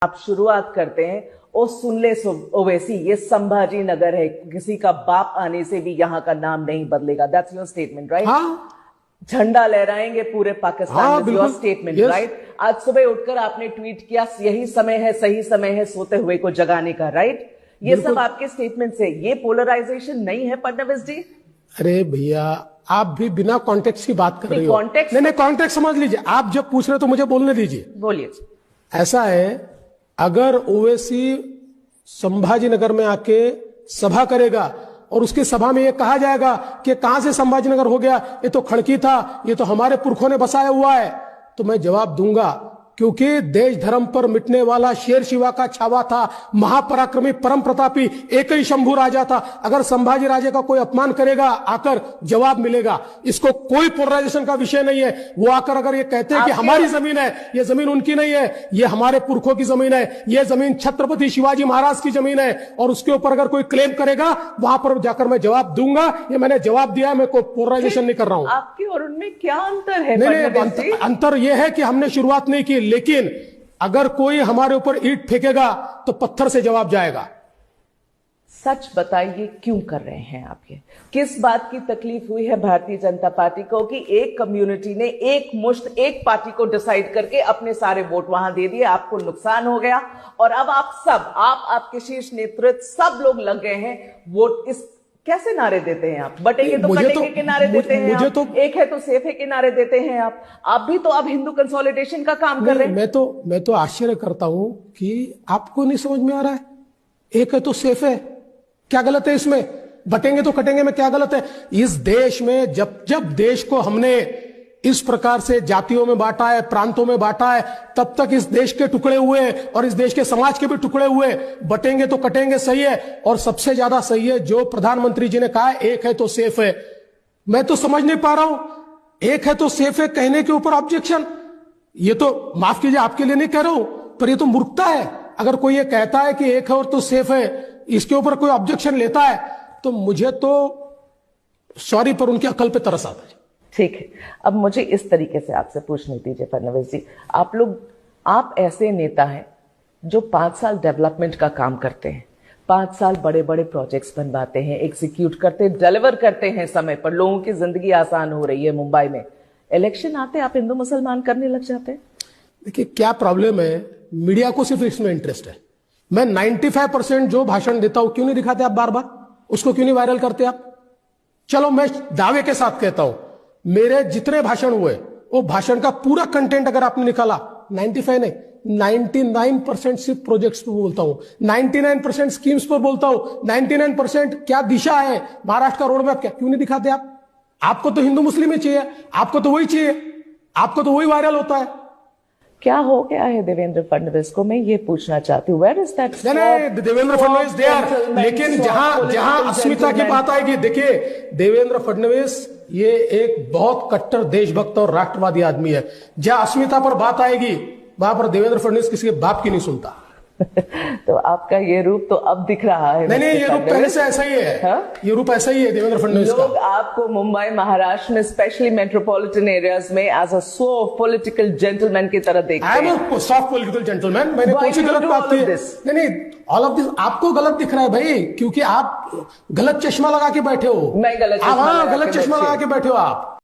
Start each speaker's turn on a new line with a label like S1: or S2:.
S1: आप शुरुआत करते हैं ओ सुन ले ओवैसी, ये संभाजी नगर है, किसी का बाप आने से भी यहाँ का नाम नहीं बदलेगा। That's your statement, right?
S2: हाँ,
S1: झंडा लहराएंगे पूरे पाकिस्तान
S2: हाँ,
S1: में, योर स्टेटमेंट, राइट? आज सुबह उठकर आपने ट्वीट किया, यही समय है, सही समय है सोते हुए को जगाने का, राइट? ये सब आपके स्टेटमेंट से, ये पोलराइजेशन नहीं है फडणवीस जी?
S2: अरे भैया, आप भी बिना कॉन्टेक्स्ट की बात कर रहे हो। नहीं, कॉन्टेक्स्ट समझ लीजिए। आप जब पूछ रहे हो तो मुझे बोलने दीजिए।
S1: बोलिए।
S2: ऐसा है, अगर ओवैसी संभाजी नगर में आके सभा करेगा और उसकी सभा में ये कहा जाएगा कि कहां से संभाजी नगर हो गया, ये तो खड़की था, ये तो हमारे पुरखों ने बसाया हुआ है, तो मैं जवाब दूंगा, क्योंकि देश धर्म पर मिटने वाला शेर शिवा का छावा था, महापराक्रमी परम प्रतापी एक ही शंभू राजा था। अगर संभाजी राजा का कोई अपमान करेगा, आकर जवाब मिलेगा। इसको कोई पोलराइजेशन का विषय नहीं है। वो आकर अगर ये कहते हैं कि हमारी जमीन है, ये जमीन उनकी नहीं है, ये हमारे पुरखों की जमीन है, ये जमीन छत्रपति शिवाजी महाराज की जमीन है, और उसके ऊपर अगर कोई क्लेम करेगा, वहां पर जाकर मैं जवाब दूंगा। ये मैंने जवाब दिया है, मैं कोई पोलराइजेशन नहीं कर रहा हूं।
S1: आपकी और उनमें क्या अंतर है?
S2: नहीं, अंतर यह है कि हमने शुरुआत नहीं की, लेकिन अगर कोई हमारे ऊपर ईंट फेंकेगा तो पत्थर से जवाब जाएगा।
S1: सच बताइए, क्यों कर रहे हैं आप ये? किस बात की तकलीफ हुई है भारतीय जनता पार्टी को कि एक कम्युनिटी ने एक मुश्त एक पार्टी को डिसाइड करके अपने सारे वोट वहां दे दिए, आपको नुकसान हो गया, और अब आप सब, आपके शीर्ष नेतृत्व सब लोग लग गए हैं वोट। इस कैसे नारे देते हैं आप? बटेंगे तो कटेंगे के नारे देते हैं आप, एक है तो सेफ है के नारे देते हैं आप भी तो अब हिंदू कंसोलिडेशन का काम कर रहे हैं।
S2: मैं तो आश्चर्य करता हूं कि आपको नहीं समझ में आ रहा है। एक है तो सेफ है, क्या गलत है इसमें? बटेंगे तो कटेंगे में क्या गलत है? इस देश में जब देश को हमने इस प्रकार से जातियों में बांटा है, प्रांतों में बांटा है, तब तक इस देश के टुकड़े हुए और इस देश के समाज के भी टुकड़े हुए। बटेंगे तो कटेंगे सही है, और सबसे ज्यादा सही है जो प्रधानमंत्री जी ने कहा है, एक है तो सेफ है। मैं तो समझ नहीं पा रहा हूं, एक है तो सेफ है कहने के ऊपर ऑब्जेक्शन। ये तो माफ कीजिए, आपके लिए नहीं कह रहा हूं, पर ये तो मूर्खता है। अगर कोई ये कहता है कि एक है और तो सेफ है, इसके ऊपर कोई ऑब्जेक्शन लेता है, तो मुझे तो सॉरी पर उनकी अकल पे तरस आता है।
S1: ठीक है, अब मुझे इस तरीके से आपसे पूछने दीजिए फडणवीस जी, आप ऐसे नेता हैं जो 5 साल डेवलपमेंट का काम करते हैं, 5 साल बड़े बड़े प्रोजेक्ट्स बनवाते हैं, एग्जीक्यूट करते हैं, डिलीवर करते हैं समय पर, लोगों की जिंदगी आसान हो रही है मुंबई में। इलेक्शन आते आप हिंदू मुसलमान करने लग जाते हैं।
S2: देखिए क्या प्रॉब्लम है, मीडिया को सिर्फ इसमें इंटरेस्ट है। मैं 95% जो भाषण देता हूं, क्यों नहीं दिखाते आप बार बार? उसको क्यों नहीं वायरल करते आप? चलो मैं दावे के साथ कहता हूं, मेरे जितने भाषण हुए, वो भाषण का पूरा कंटेंट अगर आपने निकाला, 95 नहीं, 99% सिर्फ प्रोजेक्ट्स पर बोलता हूं, 99% स्कीम्स पर बोलता हूं, 99% क्या दिशा है महाराष्ट्र का रोड मैप, क्या क्यों नहीं दिखाते आप? आपको तो हिंदू मुस्लिम ही चाहिए, आपको तो वही चाहिए, आपको तो वही वायरल होता है।
S1: क्या हो गया है देवेंद्र फडणवीस को? मैं ये पूछना चाहती हूँ, वेयर इज दैट?
S2: नहीं, देवेंद्र फडणवीस दे आर, लेकिन जहां अस्मिता की बात आएगी, देखिए देवेंद्र फडणवीस ये एक बहुत कट्टर देशभक्त और राष्ट्रवादी आदमी है। जहां अस्मिता पर बात आएगी, वहां पर देवेंद्र फडणवीस किसी के बाप की नहीं सुनता।
S1: तो आपका ये रूप तो अब दिख रहा है।
S2: नहीं, ये रूप पहले से ऐसा ही है। हा? ये रूप ऐसा ही है देवेंद्र फडणवीस का।
S1: लोग आपको मुंबई, महाराष्ट्र में, स्पेशली मेट्रोपॉलिटन एरियाज में as a soft political gentleman की तरह देखते हैं।
S2: I am soft political gentleman. मैंने कौन सी गलत बात की? नहीं, ऑल ऑफ दिस आपको गलत दिख रहा है भाई, क्योंकि आप गलत चश्मा लगा के बैठे हो।
S1: मैं गलत चश्मा लगा के बैठे हो आप।